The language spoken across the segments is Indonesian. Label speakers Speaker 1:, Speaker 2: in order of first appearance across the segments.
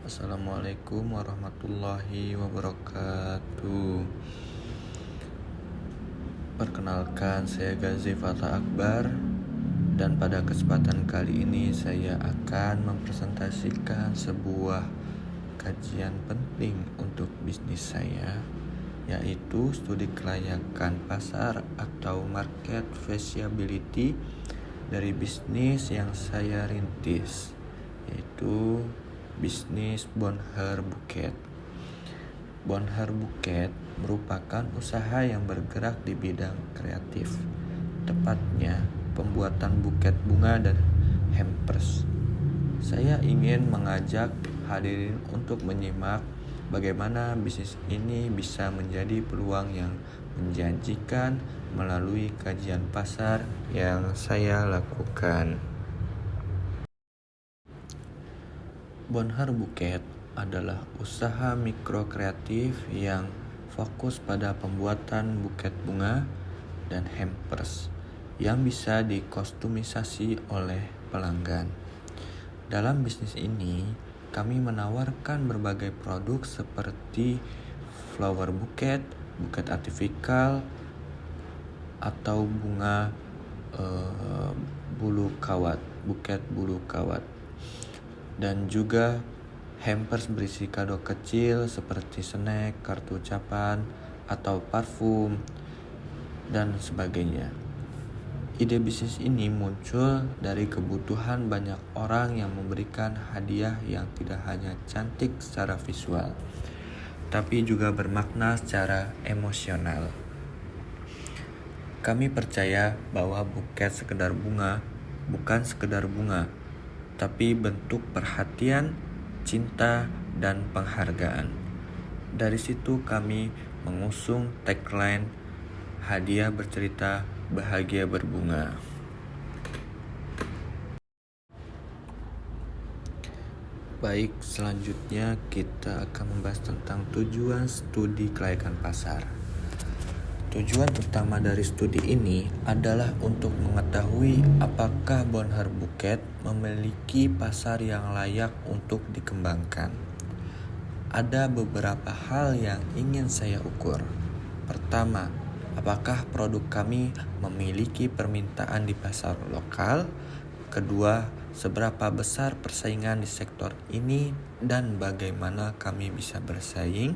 Speaker 1: Assalamualaikum warahmatullahi wabarakatuh. Perkenalkan, saya Gazi Fatah Akbar. Dan pada kesempatan kali ini saya akan mempresentasikan sebuah kajian penting untuk bisnis saya, yaitu studi kelayakan pasar atau market feasibility dari bisnis yang saya rintis, yaitu bisnis Bonheur Bouquet. Bonheur Bouquet merupakan usaha yang bergerak di bidang kreatif, tepatnya pembuatan buket bunga dan hampers. Saya ingin mengajak hadirin untuk menyimak bagaimana bisnis ini bisa menjadi peluang yang menjanjikan melalui kajian pasar yang saya lakukan. Bonheur Bouquet adalah usaha mikro kreatif yang fokus pada pembuatan buket bunga dan hampers yang bisa dikostumisasi oleh pelanggan. Dalam bisnis ini, kami menawarkan berbagai produk seperti flower bouquet, buket artificial, atau bunga bulu kawat, buket bulu kawat, dan juga hampers berisi kado kecil seperti snack, kartu ucapan, atau parfum, dan sebagainya. Ide bisnis ini muncul dari kebutuhan banyak orang yang memberikan hadiah yang tidak hanya cantik secara visual, tapi juga bermakna secara emosional. Kami percaya bahwa buket sekedar bunga bukan sekedar bunga, tapi bentuk perhatian, cinta, dan penghargaan. Dari situ kami mengusung tagline hadiah bercerita, bahagia berbunga. Baik, selanjutnya kita akan membahas tentang tujuan studi kelayakan pasar. Tujuan utama dari studi ini adalah untuk mengetahui apakah Bonheur Bouquet memiliki pasar yang layak untuk dikembangkan. Ada beberapa hal yang ingin saya ukur. Pertama, apakah produk kami memiliki permintaan di pasar lokal? Kedua, seberapa besar persaingan di sektor ini dan bagaimana kami bisa bersaing?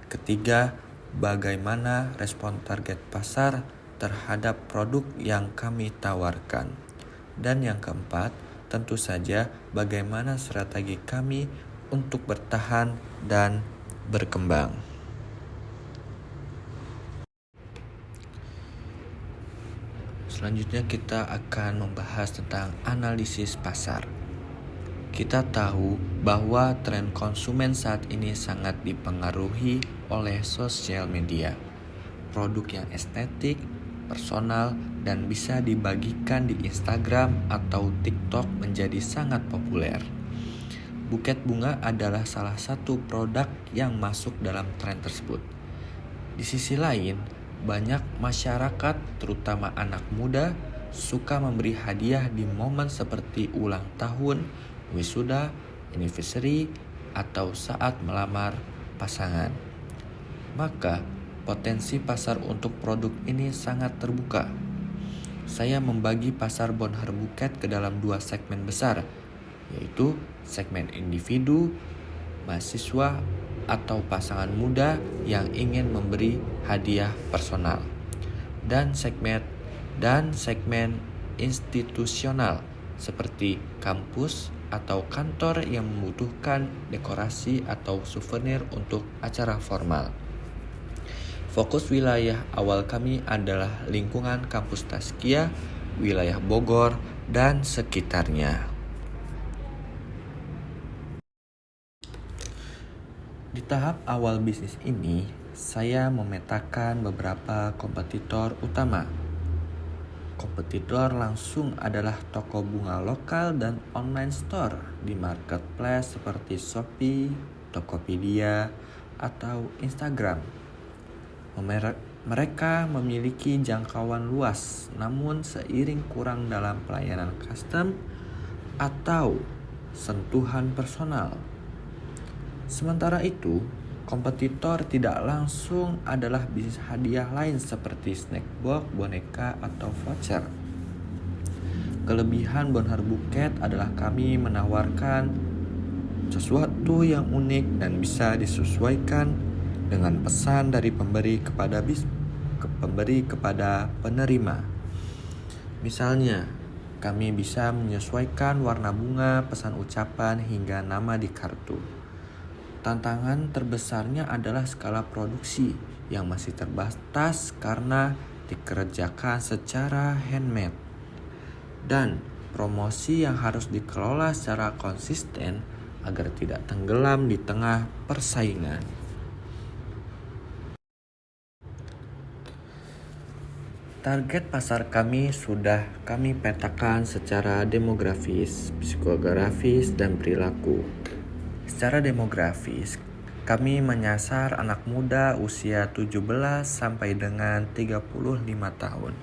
Speaker 1: Ketiga, bagaimana respon target pasar terhadap produk yang kami tawarkan. Dan yang keempat, tentu saja bagaimana strategi kami untuk bertahan dan berkembang. Selanjutnya kita akan membahas tentang analisis pasar. Kita tahu bahwa tren konsumen saat ini sangat dipengaruhi oleh sosial media. Produk yang estetik, personal, dan bisa dibagikan di Instagram atau TikTok menjadi sangat populer. Buket bunga adalah salah satu produk yang masuk dalam tren tersebut. Di sisi lain, banyak masyarakat, terutama anak muda, suka memberi hadiah di momen seperti ulang tahun, wisuda, anniversary, atau saat melamar pasangan. Maka, potensi pasar untuk produk ini sangat terbuka. Saya membagi pasar Bonheur Bouquet ke dalam dua segmen besar, yaitu segmen individu, mahasiswa, atau pasangan muda yang ingin memberi hadiah personal, dan segmen institusional seperti kampus atau kantor yang membutuhkan dekorasi atau souvenir untuk acara formal. Fokus wilayah awal kami adalah lingkungan kampus Taskia, wilayah Bogor, dan sekitarnya. Di tahap awal bisnis ini, saya memetakan beberapa kompetitor utama. Kompetitor langsung adalah toko bunga lokal dan online store di marketplace seperti Shopee, Tokopedia, atau Instagram. Mereka memiliki jangkauan luas, namun seiring kurang dalam pelayanan custom atau sentuhan personal. Sementara itu, kompetitor tidak langsung adalah bisnis hadiah lain seperti snack box, boneka, atau voucher. Kelebihan Bonhar Bouquet adalah kami menawarkan sesuatu yang unik dan bisa disesuaikan dengan pesan dari pemberi kepada penerima. Misalnya, kami bisa menyesuaikan warna bunga, pesan ucapan, hingga nama di kartu. Tantangan terbesarnya adalah skala produksi yang masih terbatas karena dikerjakan secara handmade. Dan promosi yang harus dikelola secara konsisten agar tidak tenggelam di tengah persaingan. Target pasar kami sudah kami petakan secara demografis, psikografis, dan perilaku. Secara demografis, kami menyasar anak muda usia 17 sampai dengan 35 tahun.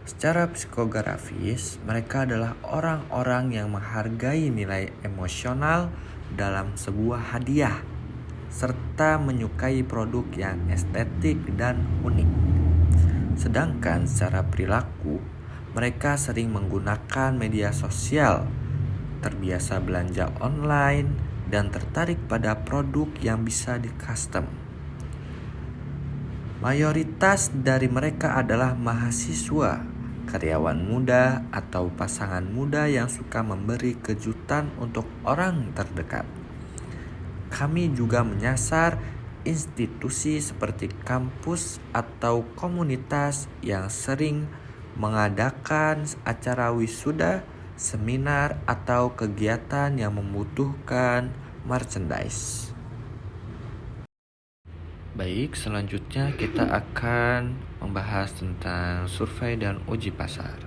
Speaker 1: Secara psikografis, mereka adalah orang-orang yang menghargai nilai emosional dalam sebuah hadiah, serta menyukai produk yang estetik dan unik. Sedangkan secara perilaku, mereka sering menggunakan media sosial, terbiasa belanja online, dan tertarik pada produk yang bisa di-custom. Mayoritas dari mereka adalah mahasiswa, karyawan muda, atau pasangan muda yang suka memberi kejutan untuk orang terdekat. Kami juga menyasar institusi seperti kampus atau komunitas yang sering mengadakan acara wisuda, seminar, atau kegiatan yang membutuhkan merchandise. Baik, selanjutnya kita akan membahas tentang survei dan uji pasar.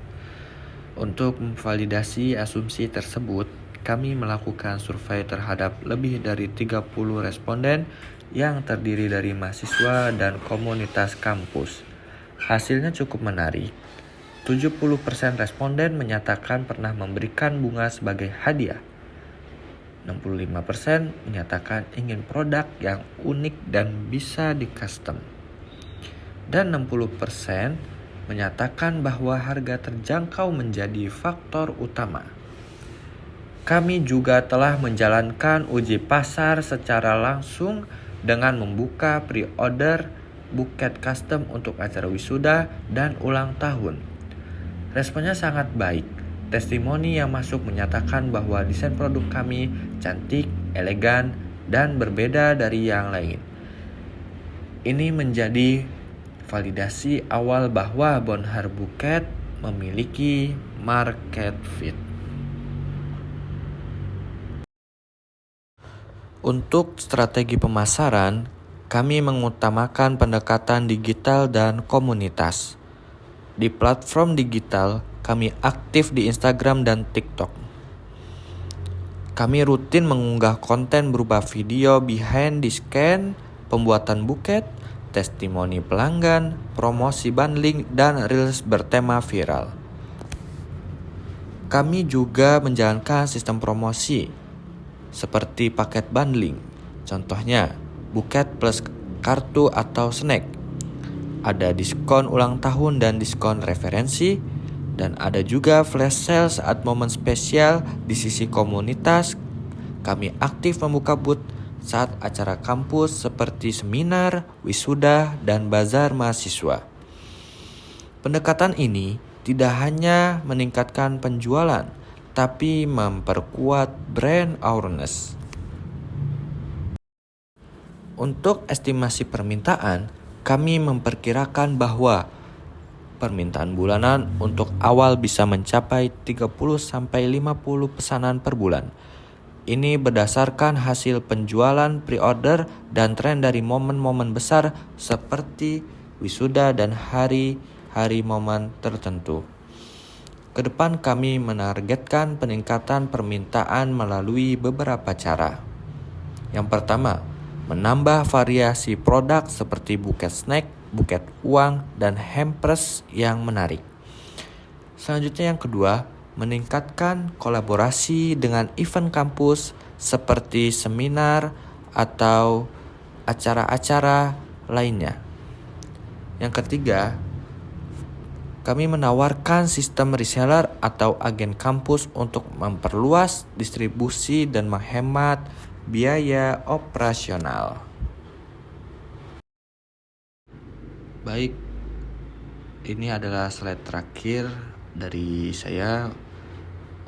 Speaker 1: Untuk memvalidasi asumsi tersebut, kami melakukan survei terhadap lebih dari 30 responden yang terdiri dari mahasiswa dan komunitas kampus. Hasilnya cukup menarik. 70% responden menyatakan pernah memberikan bunga sebagai hadiah. 65% menyatakan ingin produk yang unik dan bisa di-custom. Dan 60% menyatakan bahwa harga terjangkau menjadi faktor utama. Kami juga telah menjalankan uji pasar secara langsung dengan membuka pre-order buket custom untuk acara wisuda dan ulang tahun. Responnya sangat baik. Testimoni yang masuk menyatakan bahwa desain produk kami cantik, elegan, dan berbeda dari yang lain. Ini menjadi validasi awal bahwa Bonhar Bouquet memiliki market fit. Untuk strategi pemasaran, kami mengutamakan pendekatan digital dan komunitas. Di platform digital, kami aktif di Instagram dan TikTok. Kami rutin mengunggah konten berupa video behind the scan, pembuatan buket, testimoni pelanggan, promosi bundling, dan reels bertema viral. Kami juga menjalankan sistem promosi seperti paket bundling, contohnya buket plus kartu atau snack. Ada diskon ulang tahun dan diskon referensi, dan ada juga flash sale saat momen spesial. Di sisi komunitas, kami aktif membuka booth saat acara kampus seperti seminar, wisuda, dan bazar mahasiswa. Pendekatan ini tidak hanya meningkatkan penjualan, tapi memperkuat brand awareness. Untuk estimasi permintaan, kami memperkirakan bahwa permintaan bulanan untuk awal bisa mencapai 30-50 pesanan per bulan. Ini berdasarkan hasil penjualan pre-order dan tren dari momen-momen besar seperti wisuda dan hari-hari momen tertentu. Kedepan kami menargetkan peningkatan permintaan melalui beberapa cara. Yang pertama, menambah variasi produk seperti buket snack, buket uang, dan hampers yang menarik. Selanjutnya yang kedua, meningkatkan kolaborasi dengan event kampus seperti seminar atau acara-acara lainnya. Yang ketiga, kami menawarkan sistem reseller atau agen kampus untuk memperluas distribusi dan menghemat biaya operasional. Baik, ini adalah slide terakhir dari saya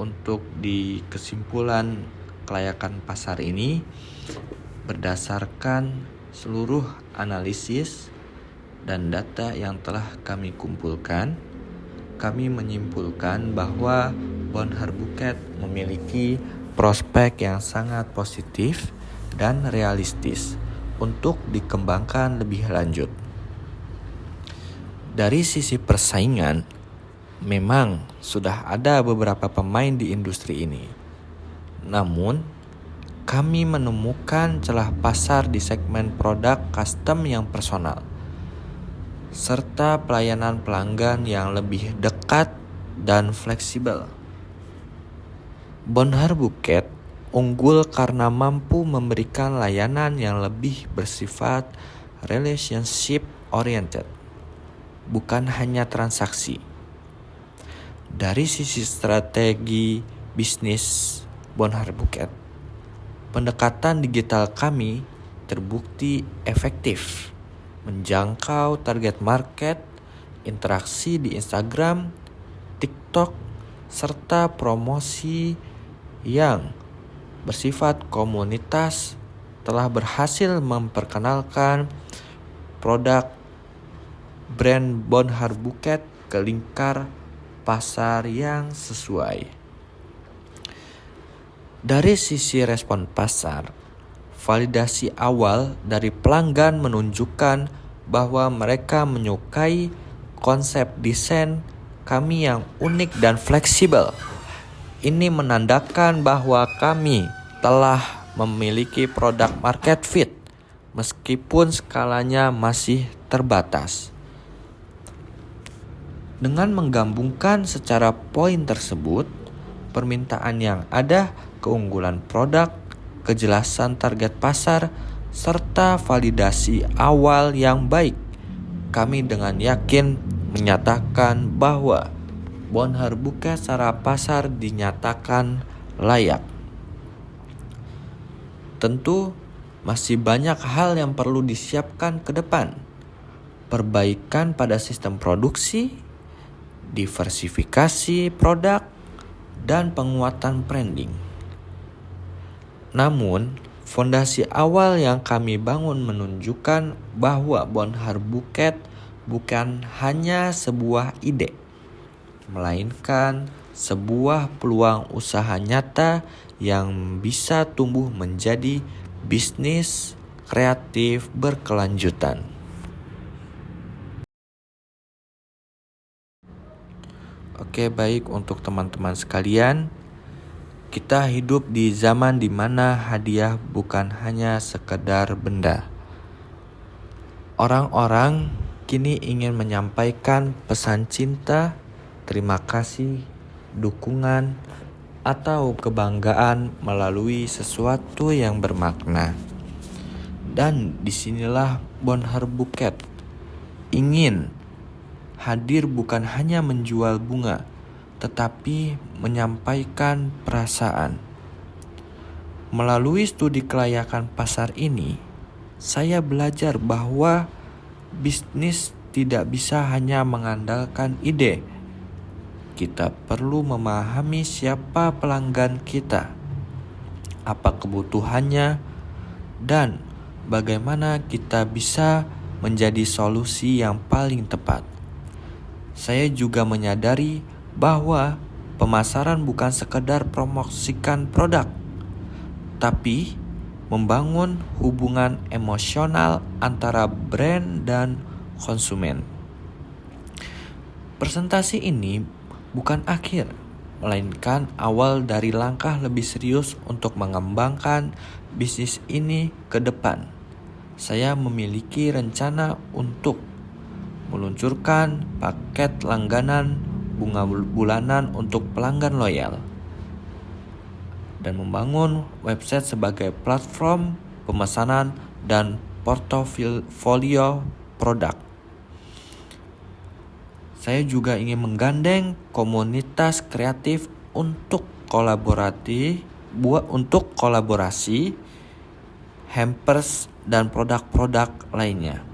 Speaker 1: untuk di kesimpulan kelayakan pasar ini. Berdasarkan seluruh analisis dan data yang telah kami kumpulkan, kami menyimpulkan bahwa Bonheur Bukit memiliki prospek yang sangat positif dan realistis untuk dikembangkan lebih lanjut. Dari sisi persaingan, memang sudah ada beberapa pemain di industri ini. Namun, kami menemukan celah pasar di segmen produk custom yang personal, serta pelayanan pelanggan yang lebih dekat dan fleksibel. Bonheur Bukit unggul karena mampu memberikan layanan yang lebih bersifat relationship oriented, bukan hanya transaksi. Dari sisi strategi bisnis Bonheur Bukit, pendekatan digital kami terbukti efektif, menjangkau target market, interaksi di Instagram, TikTok, serta promosi yang bersifat komunitas telah berhasil memperkenalkan produk brand Bonheur Bukit ke lingkar pasar yang sesuai. Dari sisi respon pasar, validasi awal dari pelanggan menunjukkan bahwa mereka menyukai konsep desain kami yang unik dan fleksibel. Ini menandakan bahwa kami telah memiliki produk market fit, meskipun skalanya masih terbatas. Dengan menggabungkan secara poin tersebut, permintaan yang ada, keunggulan produk, kejelasan target pasar, serta validasi awal yang baik, kami dengan yakin menyatakan bahwa Bonheur Bukit secara pasar dinyatakan layak. Tentu masih banyak hal yang perlu disiapkan ke depan. Perbaikan pada sistem produksi, diversifikasi produk, dan penguatan branding. Namun, fondasi awal yang kami bangun menunjukkan bahwa Bonheur Bukit bukan hanya sebuah ide, melainkan sebuah peluang usaha nyata yang bisa tumbuh menjadi bisnis kreatif berkelanjutan. Oke, baik, untuk teman-teman sekalian, kita hidup di zaman di mana hadiah bukan hanya sekedar benda. Orang-orang kini ingin menyampaikan pesan cinta, terima kasih, dukungan, atau kebanggaan melalui sesuatu yang bermakna. Dan disinilah Bonheur Bukit ingin hadir bukan hanya menjual bunga, tetapi menyampaikan perasaan. Melalui studi kelayakan pasar ini, saya belajar bahwa bisnis tidak bisa hanya mengandalkan ide. Kita perlu memahami siapa pelanggan kita, apa kebutuhannya, dan bagaimana kita bisa menjadi solusi yang paling tepat. Saya juga menyadari bahwa pemasaran bukan sekedar promosikan produk, tapi membangun hubungan emosional antara brand dan konsumen. Presentasi ini bukan akhir, melainkan awal dari langkah lebih serius untuk mengembangkan bisnis ini ke depan. Saya memiliki rencana untuk meluncurkan paket langganan bunga bulanan untuk pelanggan loyal. dan membangun website sebagai platform pemesanan dan portofolio produk. Saya juga ingin menggandeng komunitas kreatif untuk kolaborasi, hampers dan produk-produk lainnya.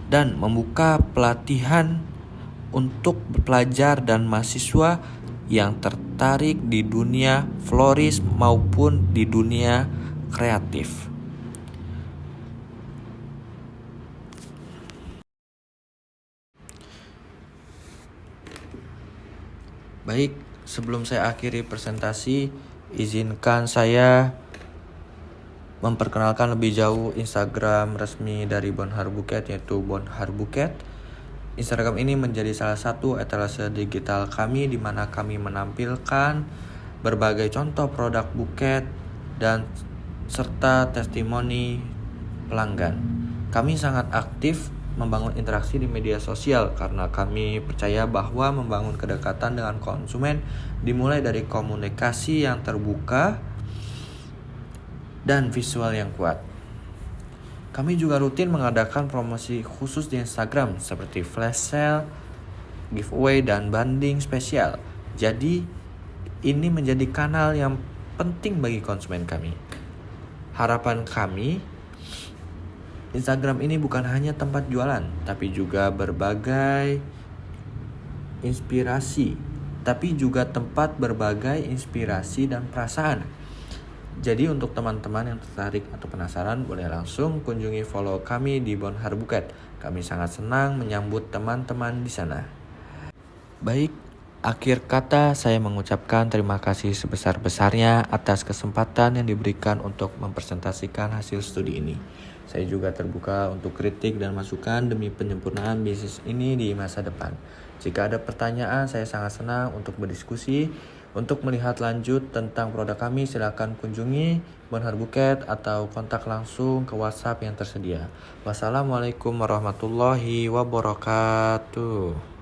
Speaker 1: Dan membuka pelatihan untuk pelajar dan mahasiswa yang tertarik di dunia floris maupun di dunia kreatif. Baik, sebelum saya akhiri presentasi, izinkan saya memperkenalkan lebih jauh Instagram resmi dari Bonhar Bukit, yaitu Bonhar Bukit. Instagram ini menjadi salah satu etalase digital kami di mana kami menampilkan berbagai contoh produk Bukit dan serta testimoni pelanggan. Kami sangat aktif membangun interaksi di media sosial karena kami percaya bahwa membangun kedekatan dengan konsumen dimulai dari komunikasi yang terbuka dan visual yang kuat. Kami juga rutin mengadakan promosi khusus di Instagram seperti flash sale, giveaway, dan banding spesial. Jadi, ini menjadi kanal yang penting bagi konsumen kami. Harapan kami, Instagram ini bukan hanya tempat jualan, tapi juga berbagai inspirasi, dan perasaan. Jadi untuk teman-teman yang tertarik atau penasaran, boleh langsung kunjungi follow kami di Bonhar Bukit. Kami sangat senang menyambut teman-teman di sana. Baik, akhir kata saya mengucapkan terima kasih sebesar-besarnya atas kesempatan yang diberikan untuk mempresentasikan hasil studi ini. Saya juga terbuka untuk kritik dan masukan demi penyempurnaan bisnis ini di masa depan. Jika ada pertanyaan, saya sangat senang untuk berdiskusi. Untuk melihat lanjut tentang produk kami, silakan kunjungi Bonhar Bukit atau kontak langsung ke WhatsApp yang tersedia. Wassalamualaikum warahmatullahi wabarakatuh.